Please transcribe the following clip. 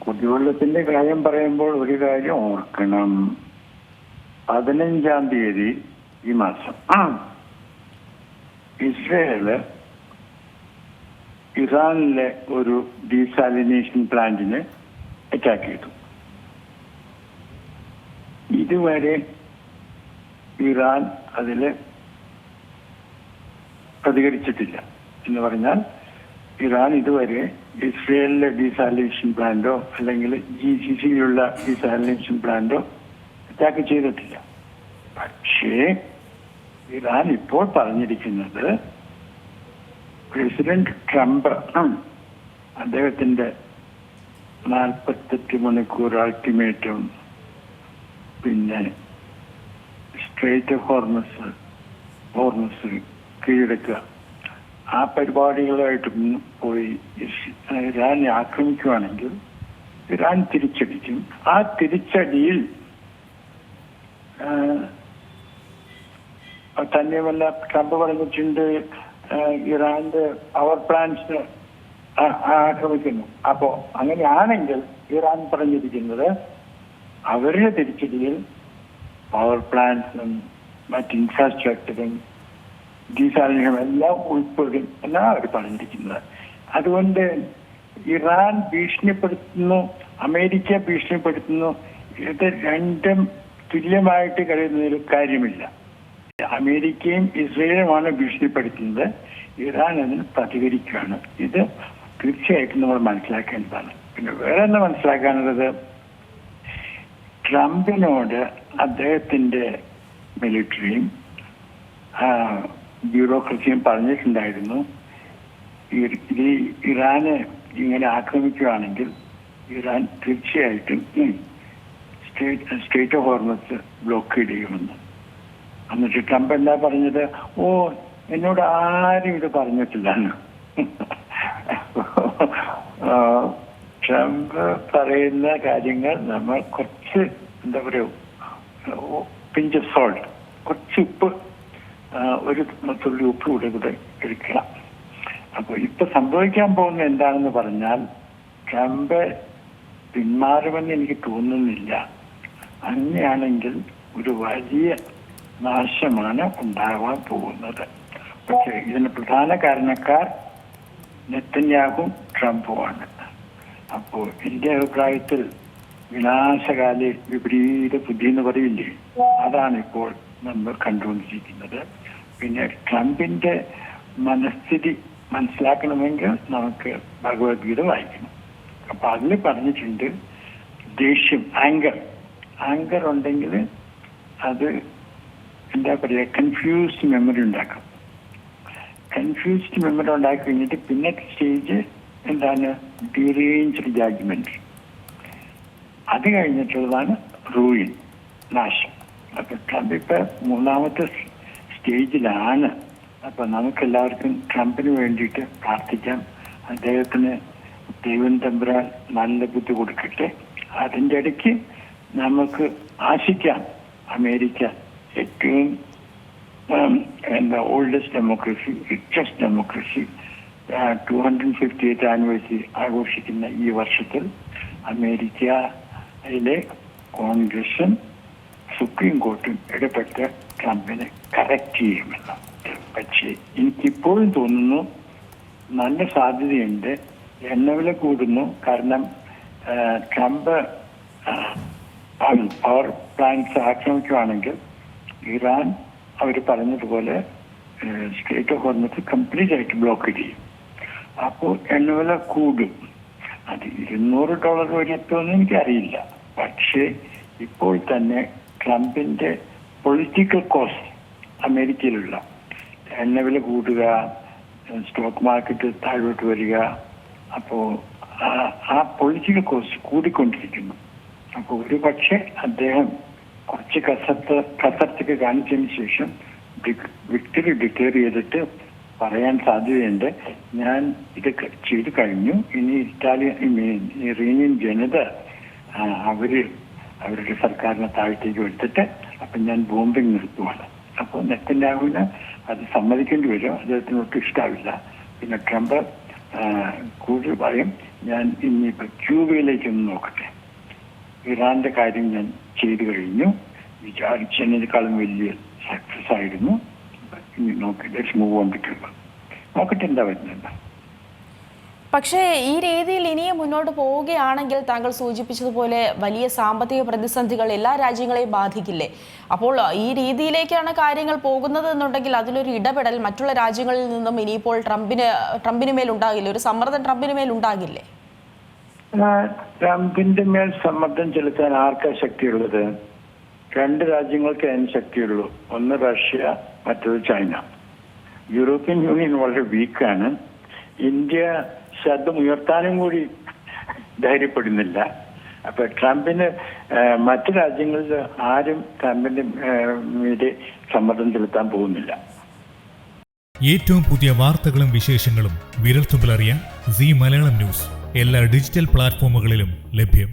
കുടിവെള്ളത്തിന്റെ കാര്യം പറയുമ്പോൾ ഒരു കാര്യം ഓർക്കണം. 15-ാം തീയതി ഈ മാസം ഇസ്രയേല് ഇറാനിലെ ഒരു ഡീസാലിനേഷൻ പ്ലാന്റിന് അറ്റാക്ക് ചെയ്തു. ഇതുവരെ ഇറാൻ അതില് പ്രതികരിച്ചിട്ടില്ല. എന്ന് പറഞ്ഞാൽ ഇറാൻ ഇതുവരെ ഇസ്രയേലിലെ ഡീസാലിനേഷൻ പ്ലാന്റോ അല്ലെങ്കിൽ GCCയിലുള്ള ഡീസാലിനേഷൻ പ്ലാന്റോ അറ്റാക്ക് ചെയ്തിട്ടില്ല. പക്ഷേ ഇറാൻ ഇപ്പോൾ പറഞ്ഞിരിക്കുന്നത് പ്രസിഡന്റ് ട്രംപ് അദ്ദേഹത്തിന്റെ 48 മണിക്കൂർ അൾട്ടിമേറ്റം, പിന്നെ സ്ട്രേറ്റ് ഓഫ് ഹോർമസ് കീഴടക്കുക, ആ പരിപാടികളുമായിട്ട് പോയി ഇറാനെ ആക്രമിക്കുകയാണെങ്കിൽ ഇറാൻ തിരിച്ചടിക്കും. ആ തിരിച്ചടിയിൽ തന്നെയുമല്ല ട്രംപ് പറഞ്ഞിട്ടുണ്ട് ഇറാന്റെ പവർ പ്ലാന്റ്സ് ആക്രമിക്കുന്നു. അപ്പോ അങ്ങനെയാണെങ്കിൽ ഇറാൻ പറഞ്ഞിരിക്കുന്നത് അവരുടെ തിരിച്ചടിയിൽ പവർ പ്ലാന്റ്സും മറ്റ് ഇൻഫ്രാസ്ട്രക്ചറും ഡീസാലിനേഷനും എല്ലാം ഉൾപ്പെടും എന്നാണ് അവർ പറഞ്ഞിരിക്കുന്നത്. അതുകൊണ്ട് ഇറാൻ ഭീഷണിപ്പെടുത്തുന്നു, അമേരിക്ക ഭീഷണിപ്പെടുത്തുന്നു, ഇത് രണ്ടും തുല്യമായിട്ട് കഴിയുന്നതിൽ കാര്യമില്ല. അമേരിക്കയും ഇസ്രയേലുമാണ് ഭീഷണിപ്പെടുത്തുന്നത്, ഇറാൻ അതിന് പ്രതികരിക്കുകയാണ്. ഇത് തീർച്ചയായിട്ടും നമ്മൾ മനസ്സിലാക്കേണ്ടതാണ്. പിന്നെ വേറെ ഒന്ന് മനസ്സിലാക്കാനുള്ളത്, ട്രംപിനോട് അദ്ദേഹത്തിന്റെ മിലിറ്ററിയും ബ്യൂറോക്രസിയും പറഞ്ഞിട്ടുണ്ടായിരുന്നു, ഈ ഇറാനെ ഇങ്ങനെ ആക്രമിക്കുകയാണെങ്കിൽ ഇറാൻ തീർച്ചയായിട്ടും സ്ട്രേറ്റ് ഓഫ് ഹോർമസ് ബ്ലോക്കേഡ് ചെയ്യുമെന്ന്. എന്നിട്ട് ട്രംപ് എന്താ പറഞ്ഞത്? എന്നോട് ആരും ഇത് പറഞ്ഞിട്ടില്ലെന്ന്. ട്രംപ് പറയുന്ന കാര്യങ്ങൾ നമ്മൾ കുറച്ച് എന്താ പറയുക, പിഞ്ച് ഓഫ് സോൾട്ട്, കുറച്ച് ഉപ്പ്, ഒരു തുള്ളി ഉപ്പ് കൂടെ എടുക്കണം. അപ്പോൾ ഇപ്പൊ സംഭവിക്കാൻ പോകുന്ന എന്താണെന്ന് പറഞ്ഞാൽ ട്രംപ് പിന്മാറുമെന്ന് എനിക്ക് തോന്നുന്നില്ല. അങ്ങനെയാണെങ്കിൽ ഒരു വലിയ നാശമാണ് ഉണ്ടാവാൻ പോകുന്നത്. പക്ഷേ ഇതിന് പ്രധാന കാരണക്കാർ നെതന്യാഹുവും ട്രംപുമാണ്. അപ്പോൾ എന്റെ അഭിപ്രായത്തിൽ വിനാശകാലി വിപരീത ബുദ്ധി എന്ന് പറയില്ലേ, അതാണ് ഇപ്പോൾ നമ്മൾ കണ്ടുകൊണ്ടിരിക്കുന്നത്. പിന്നെ ട്രംപിന്റെ മനസ്ഥിതി മനസ്സിലാക്കണമെങ്കിൽ നമുക്ക് ഭഗവത്ഗീത വായിക്കണം. അപ്പൊ അതിൽ പറഞ്ഞിട്ടുണ്ട് ദേഷ്യം, ആങ്കർ ഉണ്ടെങ്കിൽ അത് എന്താ പറയുക, കൺഫ്യൂസ്ഡ് മെമ്മറി ഉണ്ടാക്കും. കൺഫ്യൂസ്ഡ് മെമ്മറി ഉണ്ടാക്കി കഴിഞ്ഞിട്ട് പിന്നെ സ്റ്റേജ് എന്താണ്, ഡിറേഞ്ച്ഡ് ജഡ്ജ്മെന്റ്. അത് കഴിഞ്ഞിട്ടുള്ളതാണ് റൂയിൻ, നാശം. അപ്പൊ ട്രംപ് ഇപ്പൊ 3ാമത്തെ സ്റ്റേജിലാണ്. അപ്പൊ നമുക്കെല്ലാവർക്കും ട്രംപിന് വേണ്ടിയിട്ട് പ്രാർത്ഥിക്കാം. അദ്ദേഹത്തിന് ദൈവം തമ്പുരാൻ നല്ല ബുദ്ധി കൊടുക്കട്ടെ. അതിൻ്റെ ഇടയ്ക്ക് നമുക്ക് ആശിക്കാം അമേരിക്ക ഏറ്റവും oldest democracy, richest democracy, 258th anniversary ആഘോഷിക്കുന്ന ഈ വർഷത്തിൽ അമേരിക്കയിലെ കോൺഗ്രസും സുപ്രീം കോർട്ടും ഇടപെട്ട് ട്രംപിനെ കറക്റ്റ് ചെയ്യുമെന്ന്. പക്ഷേ എനിക്കിപ്പോഴും തോന്നുന്നു നല്ല സാധ്യതയുണ്ട്. എണ്ണവില കൂടുന്നു. കാരണം ട്രംപ് പവർ പ്ലാന്റ്സ് ആക്രമിക്കുകയാണെങ്കിൽ ഇറാൻ അവർ പറഞ്ഞതുപോലെ സ്ട്രേറ്റ് ഓഫ് ഹോർമസ് കംപ്ലീറ്റ് ആയിട്ട് ബ്ലോക്ക് ചെയ്യും. അപ്പോൾ എണ്ണവില കൂടും. അത് $200 വരെ എത്തുമെന്ന് എനിക്കറിയില്ല. പക്ഷേ ഇപ്പോൾ തന്നെ ട്രംപിന്റെ പൊളിറ്റിക്കൽ കോസ്റ്റ് അമേരിക്കയിലുള്ള എണ്ണവില കൂടുക, സ്റ്റോക്ക് മാർക്കറ്റ് താഴോട്ട് വരിക, അപ്പോൾ ആ പൊളിറ്റിക്കൽ കോസ്റ്റ് കൂടിക്കൊണ്ടിരിക്കുന്നു. അപ്പോൾ ഒരു പക്ഷേ അദ്ദേഹം കുറച്ച് കസർത്തൊക്കെ കാണിച്ചതിന് ശേഷം വിക്ടറി ഡിക്ലെയർ ചെയ്തിട്ട് പറയാൻ സാധ്യതയുണ്ട്, ഞാൻ ഇത് ചെയ്തു കഴിഞ്ഞു, ഇനി ഇറാനിയൻ ജനത അവരുടെ സർക്കാരിനെ താഴത്തേക്ക് എടുത്തിട്ട് അപ്പം ഞാൻ ബോംബിങ് നിർത്തുവാണ്. അപ്പോൾ നെതന്യാഹുവിന് അത് സമ്മതിക്കേണ്ടി വരും. അദ്ദേഹത്തിന് ഒട്ടും ഇഷ്ടാവില്ല. പിന്നെ ട്രംപ് കൂടുതൽ പറയും, ഞാൻ ഇനിയിപ്പോൾ ക്യൂബയിലേക്കൊന്ന് നോക്കട്ടെ. ഇറാന്റെ കാര്യം ഞാൻ ചെയ്തു കഴിഞ്ഞു, വിചാരിച്ചതിനേക്കാളും വലിയ സക്സസ് ആയിരുന്നു. ഇനി നോക്കി let's move on to Cuba. നോക്കട്ടെ എന്താ വരുന്നത്. പക്ഷേ ഈ രീതിയിൽ ഇനിയും മുന്നോട്ട് പോവുകയാണെങ്കിൽ താങ്കൾ സൂചിപ്പിച്ചതുപോലെ വലിയ സാമ്പത്തിക പ്രതിസന്ധികൾ എല്ലാ രാജ്യങ്ങളെയും ബാധിക്കില്ലേ? അപ്പോൾ ഈ രീതിയിലേക്കാണ് കാര്യങ്ങൾ പോകുന്നത് എന്നുണ്ടെങ്കിൽ അതിലൊരു ഇടപെടൽ മറ്റുള്ള രാജ്യങ്ങളിൽ നിന്നും ഇനിയിപ്പോൾ ട്രംപിന് മേൽ ഉണ്ടാകില്ലേ? ഒരു സമ്മർദ്ദം ട്രംപിന് മേൽ ഉണ്ടാകില്ലേ? ട്രംപിന്റെ മേൽ സമ്മർദ്ദം ചെലുത്താൻ ആർക്കാ ശക്തിയുള്ളത്? രണ്ട് രാജ്യങ്ങൾക്ക് അതിന് ശക്തിയുള്ളൂ. ഒന്ന് റഷ്യ, മറ്റൊരു ചൈന. യൂറോപ്യൻ യൂണിയൻ വളരെ വീക്കാണ്. ഇന്ത്യ ശബ്ദം ഉയർത്താനും കൂടി ധൈര്യപ്പെടുന്നില്ല. അപ്പൊ ട്രംപിന് മറ്റു രാജ്യങ്ങളിൽ ആരും ട്രംപിന്റെ മീതെ സമ്മർദ്ദം ചെലുത്താൻ പോകുന്നില്ല. ഏറ്റവും പുതിയ വാർത്തകളും വിശേഷങ്ങളും വിരൽത്തുമ്പിലറിയാൻ സീ മലയാളം ന്യൂസ് എല്ലാ ഡിജിറ്റൽ പ്ലാറ്റ്ഫോമുകളിലും ലഭ്യം.